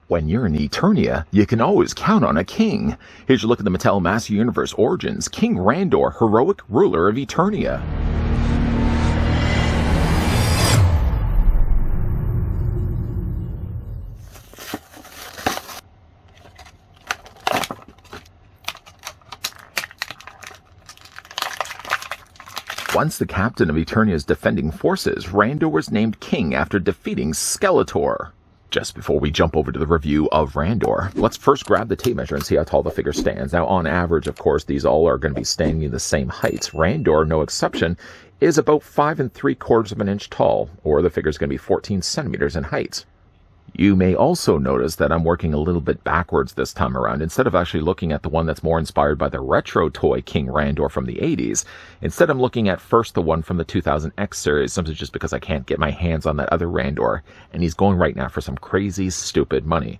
When you're in Eternia, you can always count on a king. Here's your look at the Mattel Master Universe Origins, King Randor, heroic ruler of Eternia. Once the captain of Eternia's defending forces, Randor was named king after defeating Skeletor. Just before we jump over to the review of Randor, let's first grab the tape measure and see how tall the figure stands. Now, on average, of course, these all are going to be standing the same heights. Randor, no exception, is about 5 3/4 of an inch tall, or the figure is going to be 14 centimeters in height. You may also notice that I'm working a little bit backwards this time around. Instead of actually looking at the one that's more inspired by the retro toy King Randor from the 80s, instead I'm looking at first the one from the 2000X series, simply just because I can't get my hands on that other Randor, and he's going right now for some crazy, stupid money.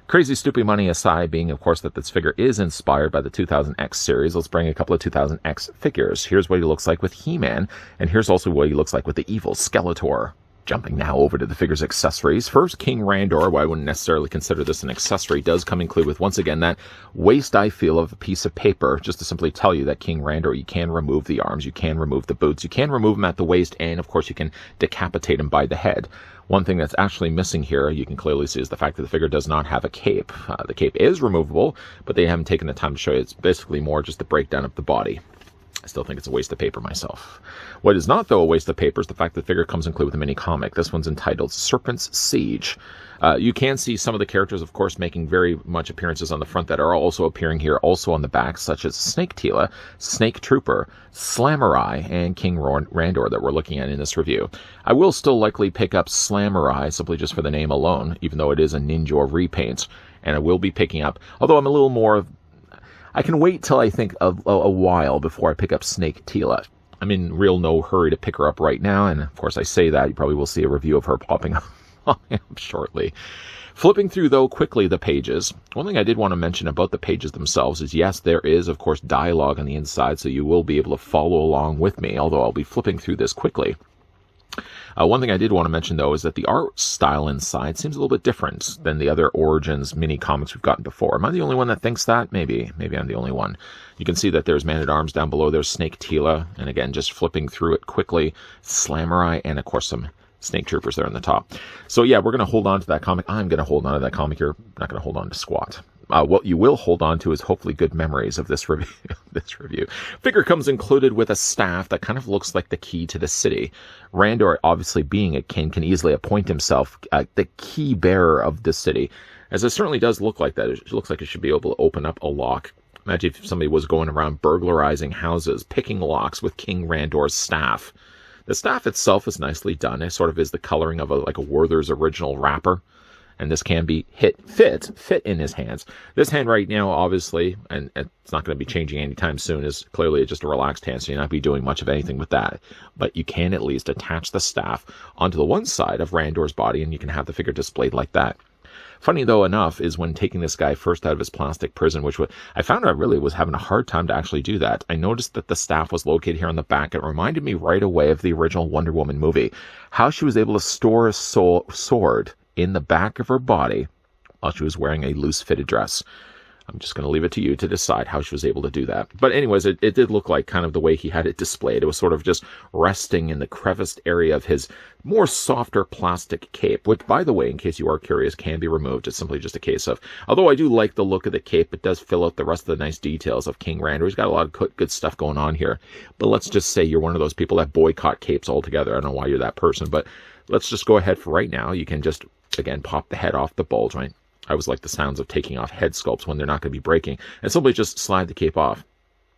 Crazy, stupid money aside being, of course, that this figure is inspired by the 2000X series, let's bring a couple of 2000X figures. Here's what he looks like with He-Man, and here's also what he looks like with the evil Skeletor. Jumping now over to the figure's accessories. First, King Randor, while I wouldn't necessarily consider this an accessory, does come included with, once again, that waist, I feel, of a piece of paper, just to simply tell you that King Randor, you can remove the arms, you can remove the boots, you can remove them at the waist, and, of course, you can decapitate him by the head. One thing that's actually missing here, you can clearly see, is the fact that the figure does not have a cape. The cape is removable, but they haven't taken the time to show you. It's basically more just the breakdown of the body. I still think it's a waste of paper myself. What is not, though, a waste of paper is the fact that the figure comes included with a mini comic. This one's entitled Serpent's Siege. You can see some of the characters, of course, making very much appearances on the front that are also appearing here, also on the back, such as Snake Tila, Snake Trooper, Slamurai, and King Randor that we're looking at in this review. I will still likely pick up Slamurai, simply just for the name alone, even though it is a Ninja repaint. And I will be picking up, although I'm a little more... I can wait till I think of a while before I pick up Snake Tila. I'm in real no hurry to pick her up right now, and of course I say that, you probably will see a review of her popping up shortly. Flipping through, though, quickly the pages, one thing I did want to mention about the pages themselves is, yes, there is, of course, dialogue on the inside, so you will be able to follow along with me, although I'll be flipping through this quickly. One thing I did want to mention, though, is that the art style inside seems a little bit different than the other Origins mini-comics we've gotten before. Am I the only one that thinks that? Maybe I'm the only one. You can see that there's Man-at-Arms down below. There's Snake Tila, and again, just flipping through it quickly, Slamurai, and, of course, some Snake Troopers there on the top. So, yeah, we're going to hold on to that comic. I'm going to hold on to that comic. You're not going to hold on to squat. What you will hold on to is hopefully good memories of this review. Figure comes included with a staff that kind of looks like the key to the city. Randor, obviously being a king, can easily appoint himself the key bearer of the city, as it certainly does look like that. It looks like it should be able to open up a lock. Imagine if somebody was going around burglarizing houses, picking locks with King Randor's staff. The staff itself is nicely done. It sort of is the coloring of like a Werther's original wrapper. And this can be fit in his hands. This hand right now, obviously, and it's not going to be changing anytime soon, is clearly just a relaxed hand, so you'll not be doing much of anything with that. But you can at least attach the staff onto the one side of Randor's body, and you can have the figure displayed like that. Funny, though, enough, is when taking this guy first out of his plastic prison, which I found I really was having a hard time to actually do that. I noticed that the staff was located here on the back. It reminded me right away of the original Wonder Woman movie. How she was able to store a sword in the back of her body while she was wearing a loose-fitted dress. I'm just going to leave it to you to decide how she was able to do that. But anyways, it did look like kind of the way he had it displayed. It was sort of just resting in the creviced area of his more softer plastic cape, which, by the way, in case you are curious, can be removed. It's simply just a case of, although I do like the look of the cape, it does fill out the rest of the nice details of King Randor. He's got a lot of good stuff going on here. But let's just say you're one of those people that boycott capes altogether. I don't know why you're that person, but let's just go ahead for right now. You can just, again, pop the head off the bulge, right? I always like the sounds of taking off head sculpts when they're not going to be breaking. And simply just slide the cape off.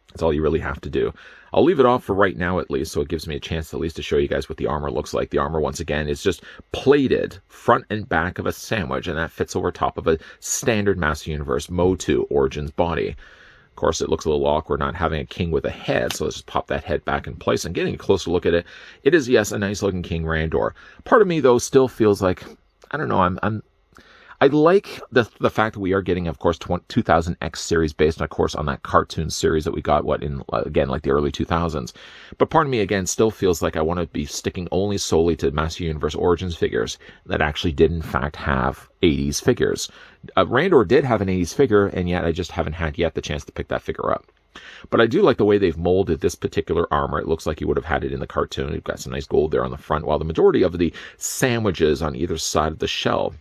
That's all you really have to do. I'll leave it off for right now at least, so it gives me a chance at least to show you guys what the armor looks like. The armor, once again, is just plated front and back of a sandwich, and that fits over top of a standard Master Universe Motu Origins body. Of course, it looks a little awkward not having a king with a head, so let's just pop that head back in place. And getting a closer look at it, it is, yes, a nice-looking King Randor. Part of me, though, still feels like, I don't know, I like the fact that we are getting, of course, 2000X series based, of course, on that cartoon series that we got, again, like the early 2000s. But part of me, again, still feels like I want to be sticking only solely to Master Universe Origins figures that actually did, in fact, have 80s figures. Randor did have an 80s figure, and yet I just haven't had yet the chance to pick that figure up. But I do like the way they've molded this particular armor. It looks like you would have had it in the cartoon. You've got some nice gold there on the front, while the majority of the sandwiches on either side of the shell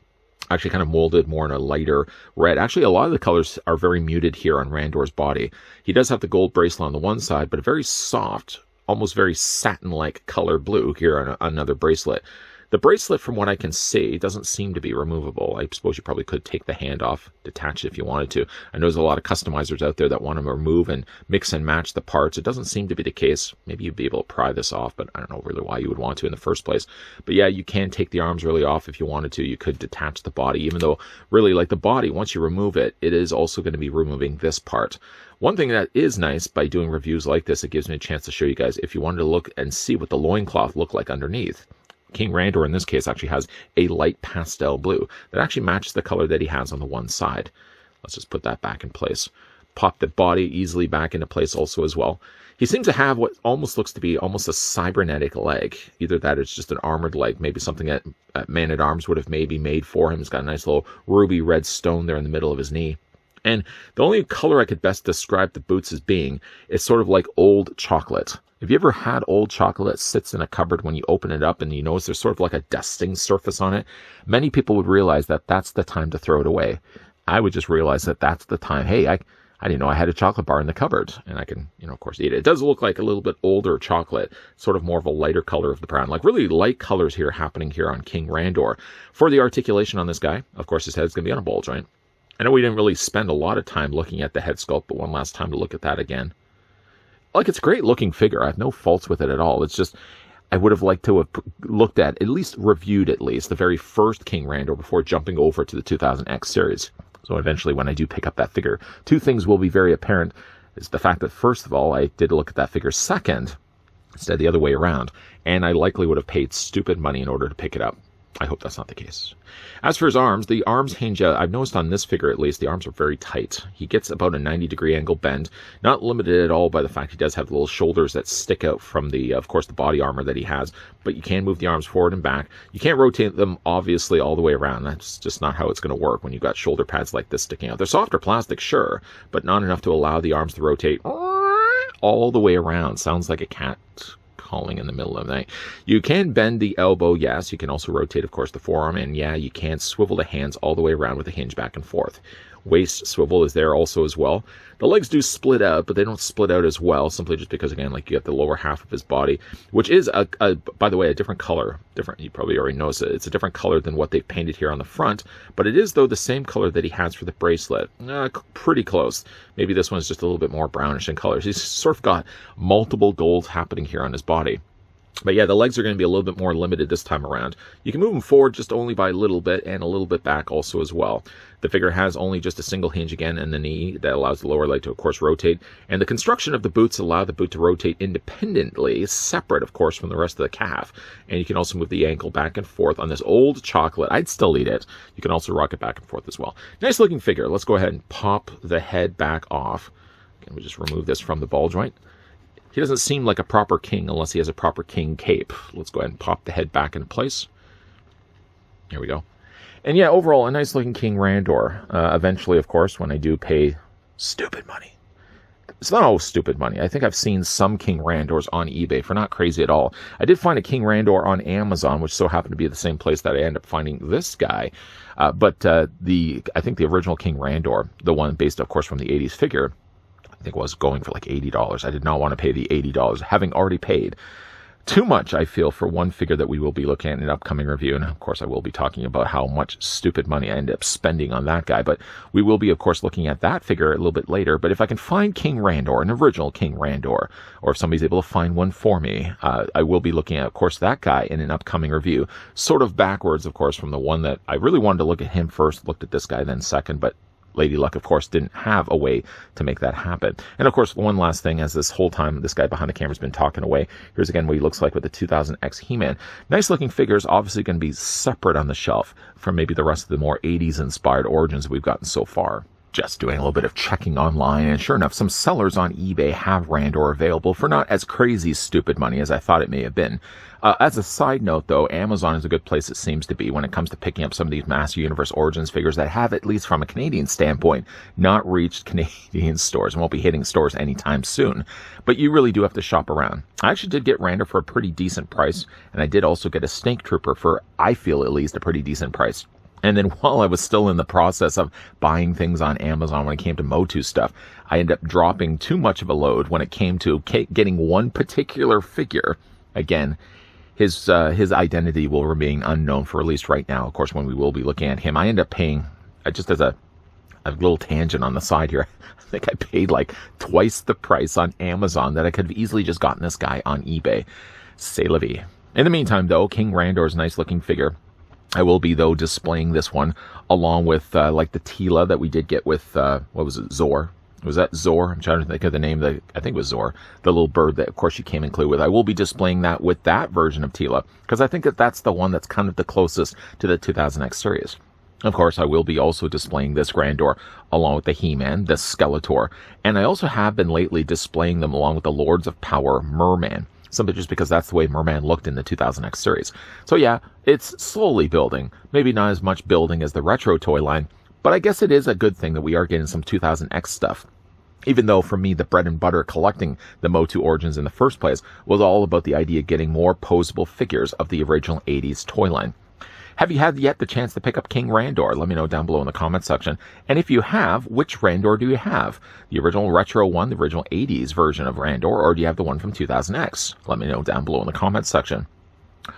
actually kind of molded more in a lighter red. Actually, a lot of the colors are very muted here on Randor's body. He does have the gold bracelet on the one side, but a very soft, almost very satin-like color blue here on another bracelet. The bracelet, from what I can see, doesn't seem to be removable. I suppose you probably could take the hand off, detach it if you wanted to. I know there's a lot of customizers out there that want to remove and mix and match the parts. It doesn't seem to be the case. Maybe you'd be able to pry this off, but I don't know really why you would want to in the first place. But yeah, you can take the arms really off if you wanted to. You could detach the body, even though really, like the body, once you remove it, it is also going to be removing this part. One thing that is nice by doing reviews like this, it gives me a chance to show you guys if you wanted to look and see what the loincloth looked like underneath. King Randor, in this case, actually has a light pastel blue that actually matches the color that he has on the one side. Let's just put that back in place. Pop the body easily back into place also as well. He seems to have what almost looks to be almost a cybernetic leg. Either that or it's just an armored leg, maybe something that Man-at-Arms would have maybe made for him. He's got a nice little ruby red stone there in the middle of his knee. And the only color I could best describe the boots as being is sort of like old chocolate. Have you ever had old chocolate that sits in a cupboard when you open it up and you notice there's sort of like a dusting surface on it? Many people would realize that that's the time to throw it away. I would just realize that that's the time. Hey, I didn't know I had a chocolate bar in the cupboard, and I can, of course, eat it. It does look like a little bit older chocolate, sort of more of a lighter color of the brown. Like really light colors here happening here on King Randor. For the articulation on this guy, of course, his head's going to be on a ball joint. I know we didn't really spend a lot of time looking at the head sculpt, but one last time to look at that again. Like, it's a great looking figure. I have no faults with it at all. It's just, I would have liked to have looked at least reviewed the very first King Randor before jumping over to the 2000X series. So eventually when I do pick up that figure, two things will be very apparent. Is the fact that, first of all, I did look at that figure second, instead of the other way around, and I likely would have paid stupid money in order to pick it up. I hope that's not the case. As for his arms, the arms hinge out. I've noticed on this figure, at least, the arms are very tight. He gets about a 90-degree angle bend, not limited at all by the fact he does have the little shoulders that stick out from the, of course, the body armor that he has, but you can move the arms forward and back. You can't rotate them, obviously, all the way around. That's just not how it's going to work when you've got shoulder pads like this sticking out. They're softer plastic, sure, but not enough to allow the arms to rotate all the way around. Sounds like a cat calling in the middle of the night. You can bend the elbow, yes. You can also rotate, of course, the forearm, and yeah, you can swivel the hands all the way around with the hinge back and forth. Waist swivel is there also as well. The legs do split out, but they don't split out as well, simply just because, again, like you have the lower half of his body, which is, by the way, a different color. You probably already noticed it. It's a different color than what they've painted here on the front, but it is, though, the same color that he has for the bracelet. Pretty close. Maybe this one's just a little bit more brownish in colors. He's sort of got multiple golds happening here on his body. But yeah, the legs are going to be a little bit more limited this time around. You can move them forward just only by a little bit and a little bit back also as well. The figure has only just a single hinge again in the knee that allows the lower leg to, of course, rotate. And the construction of the boots allow the boot to rotate independently, separate, of course, from the rest of the calf. And you can also move the ankle back and forth on this old chocolate. I'd still eat it. You can also rock it back and forth as well. Nice looking figure. Let's go ahead and pop the head back off. Again, we just remove this from the ball joint. He doesn't seem like a proper king unless he has a proper king cape. Let's go ahead and pop the head back into place. Here we go. And yeah, overall, a nice looking King Randor. Eventually, of course, when I do pay stupid money. It's not always stupid money. I think I've seen some King Randors on eBay for not crazy at all. I did find a King Randor on Amazon, which so happened to be the same place that I ended up finding this guy. But I think the original King Randor, the one based, of course, from the 80s figure, I think was going for like $80. I did not want to pay the $80, having already paid too much, I feel, for one figure that we will be looking at in an upcoming review. And of course, I will be talking about how much stupid money I ended up spending on that guy. But we will be, of course, looking at that figure a little bit later. But if I can find King Randor, an original King Randor, or if somebody's able to find one for me, I will be looking at, of course, that guy in an upcoming review. Sort of backwards, of course, from the one that I really wanted to look at him first, looked at this guy then second. But Lady Luck, of course, didn't have a way to make that happen. And of course, one last thing, as this whole time this guy behind the camera has been talking away, here's again what he looks like with the 2000X He-Man. Nice looking figures, obviously going to be separate on the shelf from maybe the rest of the more 80s inspired origins we've gotten so far. Just doing a little bit of checking online, and sure enough, some sellers on eBay have Randor available for not as crazy stupid money as I thought it may have been. As a side note, though, Amazon is a good place it seems to be when it comes to picking up some of these Master Universe Origins figures that have, at least from a Canadian standpoint, not reached Canadian stores and won't be hitting stores anytime soon. But you really do have to shop around. I actually did get Randor for a pretty decent price, and I did also get a Snake Trooper for, I feel at least, a pretty decent price. And then while I was still in the process of buying things on Amazon when it came to Motu stuff, I ended up dropping too much of a load when it came to getting one particular figure. Again, his identity will remain unknown for at least right now. Of course, when we will be looking at him, I ended up paying, just as a little tangent on the side here, I think I paid like twice the price on Amazon that I could have easily just gotten this guy on eBay. C'est la vie. In the meantime, though, King Randor's nice looking figure. I will be, though, displaying this one along with, like, the Tila that we did get with, what was it, Zor? Was that Zor? I'm trying to think of the name. I think it was Zor, the little bird that, of course, she came included with. I will be displaying that with that version of Tila, because I think that that's the one that's kind of the closest to the 2000X series. Of course, I will be also displaying this Randor along with the He-Man, the Skeletor, and I also have been lately displaying them along with the Lords of Power Merman. Simply just because that's the way Merman looked in the 2000X series. So yeah, it's slowly building. Maybe not as much building as the retro toy line, but I guess it is a good thing that we are getting some 2000X stuff. Even though for me, the bread and butter collecting the Motu Origins in the first place was all about the idea of getting more posable figures of the original 80s toy line. Have you had yet the chance to pick up King Randor? Let me know down below in the comment section. And if you have, which Randor do you have? The original retro one, the original 80s version of Randor, or do you have the one from 2000X? Let me know down below in the comment section.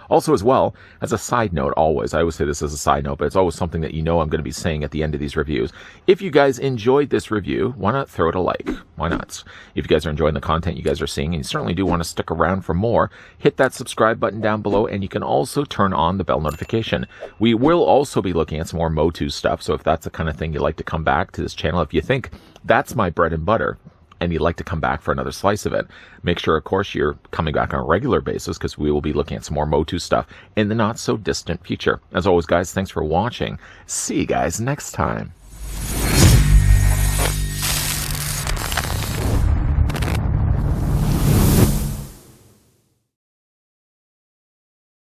Also, as well, as a side note, I always say this as a side note, but it's always something that you know I'm going to be saying at the end of these reviews. If you guys enjoyed this review, why not throw it a like? Why not? If you guys are enjoying the content you guys are seeing, and you certainly do want to stick around for more, hit that subscribe button down below, and you can also turn on the bell notification. We will also be looking at some more Motu stuff, so if that's the kind of thing you'd like to come back to this channel, if you think that's my bread and butter, and you'd like to come back for another slice of it, make sure, of course, you're coming back on a regular basis, because we will be looking at some more Motu stuff in the not-so-distant future. As always, guys, thanks for watching. See you guys next time.